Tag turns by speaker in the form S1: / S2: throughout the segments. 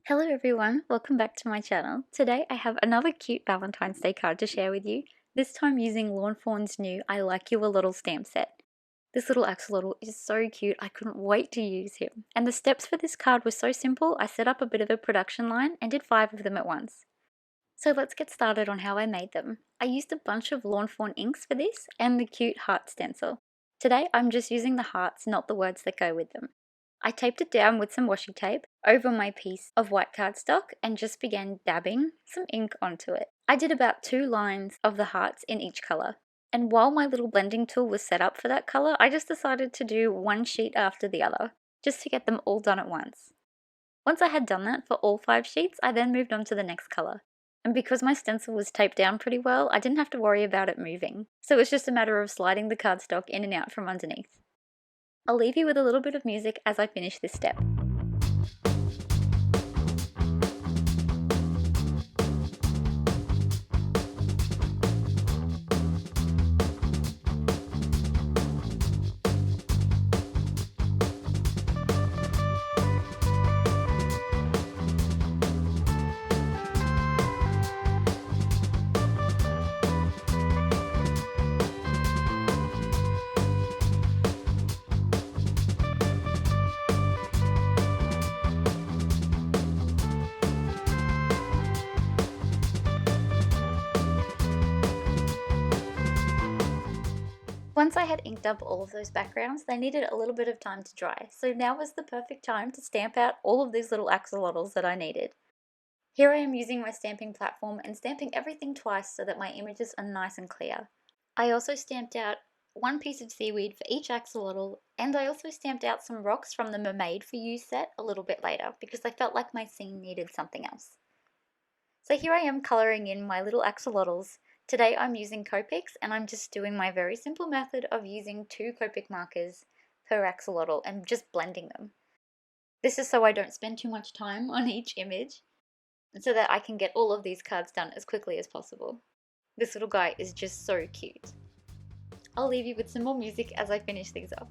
S1: Hello everyone, welcome back to my channel. Today I have another cute Valentine's Day card to share with you, this time using Lawn Fawn's new I Like You a Little stamp set. This little axolotl is so cute, I couldn't wait to use him. And the steps for this card were so simple, I set up a bit of a production line and did 5 of them at once. So let's get started on how I made them. I used a bunch of Lawn Fawn inks for this and the cute heart stencil. Today I'm just using the hearts, not the words that go with them. I taped it down with some washi tape over my piece of white cardstock and just began dabbing some ink onto it. I did about 2 lines of the hearts in each colour. And while my little blending tool was set up for that colour, I just decided to do one sheet after the other, just to get them all done at once. Once I had done that for all 5 sheets, I then moved on to the next colour. And because my stencil was taped down pretty well, I didn't have to worry about it moving. So it was just a matter of sliding the cardstock in and out from underneath. I'll leave you with a little bit of music as I finish this step. Once I had inked up all of those backgrounds, they needed a little bit of time to dry, so now was the perfect time to stamp out all of these little axolotls that I needed. Here I am using my stamping platform and stamping everything twice so that my images are nice and clear. I also stamped out one piece of seaweed for each axolotl, and I also stamped out some rocks from the Mermaid for You set a little bit later because I felt like my scene needed something else. So here I am colouring in my little axolotls. Today I'm using Copics and I'm just doing my very simple method of using 2 Copic markers per axolotl and just blending them. This is so I don't spend too much time on each image and so that I can get all of these cards done as quickly as possible. This little guy is just so cute. I'll leave you with some more music as I finish these up.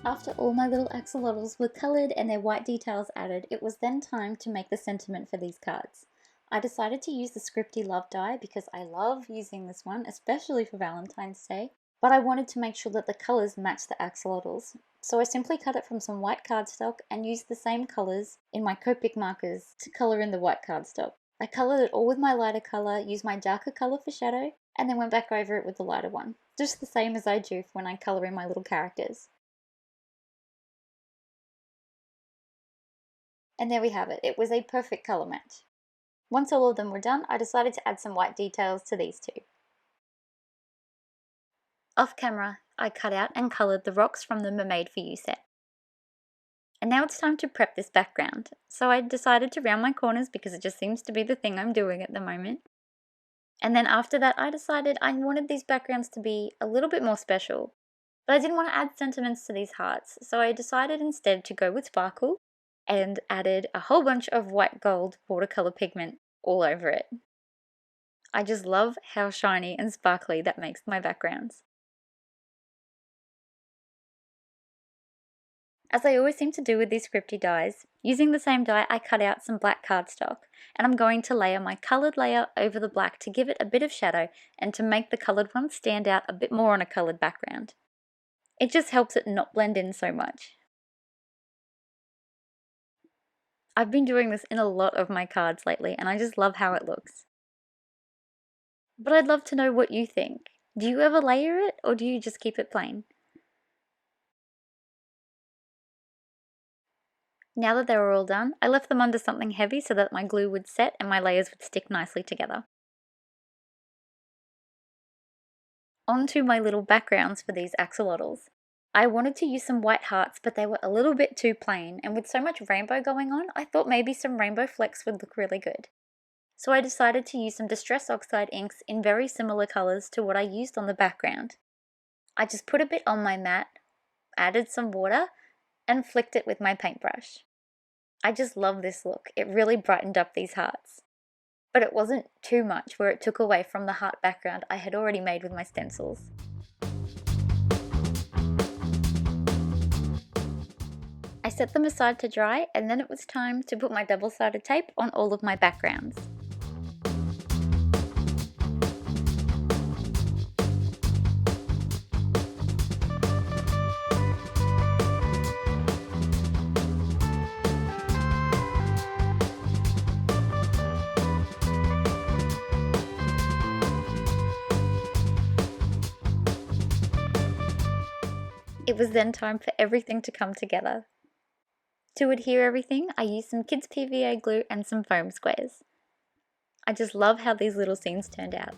S1: After all my little axolotls were coloured and their white details added, it was then time to make the sentiment for these cards. I decided to use the Scripty Love die because I love using this one, especially for Valentine's Day, but I wanted to make sure that the colours matched the axolotls. So I simply cut it from some white cardstock and used the same colours in my Copic markers to colour in the white cardstock. I coloured it all with my lighter colour, used my darker colour for shadow, and then went back over it with the lighter one. Just the same as I do when I colour in my little characters. And there we have it. It was a perfect colour match. Once all of them were done, I decided to add some white details to these two. Off camera, I cut out and coloured the rocks from the Mermaid for You set. And now it's time to prep this background. So I decided to round my corners because it just seems to be the thing I'm doing at the moment. And then after that, I decided I wanted these backgrounds to be a little bit more special. But I didn't want to add sentiments to these hearts, so I decided instead to go with sparkle and added a whole bunch of white gold watercolor pigment all over it. I just love how shiny and sparkly that makes my backgrounds. As I always seem to do with these scripty dies, using the same die I cut out some black cardstock, and I'm going to layer my coloured layer over the black to give it a bit of shadow and to make the coloured one stand out a bit more on a coloured background. It just helps it not blend in so much. I've been doing this in a lot of my cards lately and I just love how it looks. But I'd love to know what you think. Do you ever layer it or do you just keep it plain? Now that they were all done, I left them under something heavy so that my glue would set and my layers would stick nicely together. On to my little backgrounds for these axolotls. I wanted to use some white hearts, but they were a little bit too plain, and with so much rainbow going on, I thought maybe some rainbow flecks would look really good. So I decided to use some Distress Oxide inks in very similar colours to what I used on the background. I just put a bit on my mat, added some water, and flicked it with my paintbrush. I just love this look. It really brightened up these hearts. But it wasn't too much where it took away from the heart background I had already made with my stencils. I set them aside to dry and then it was time to put my double-sided tape on all of my backgrounds. It was then time for everything to come together. To adhere everything, I used some kids PVA glue and some foam squares. I just love how these little scenes turned out.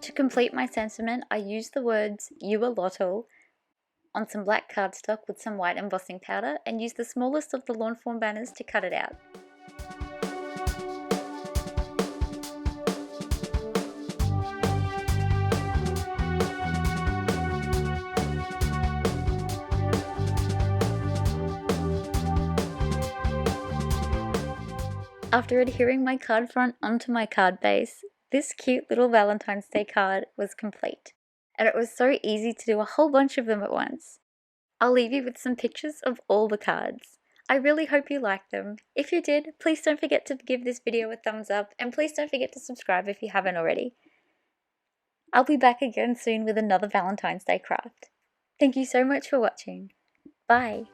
S1: To complete my sentiment, I used the words "You Alotl" on some black cardstock with some white embossing powder and used the smallest of the Lawn Fawn banners to cut it out. After adhering my card front onto my card base, this cute little Valentine's Day card was complete, and it was so easy to do a whole bunch of them at once. I'll leave you with some pictures of all the cards. I really hope you liked them. If you did, please don't forget to give this video a thumbs up, and please don't forget to subscribe if you haven't already. I'll be back again soon with another Valentine's Day craft. Thank you so much for watching. Bye!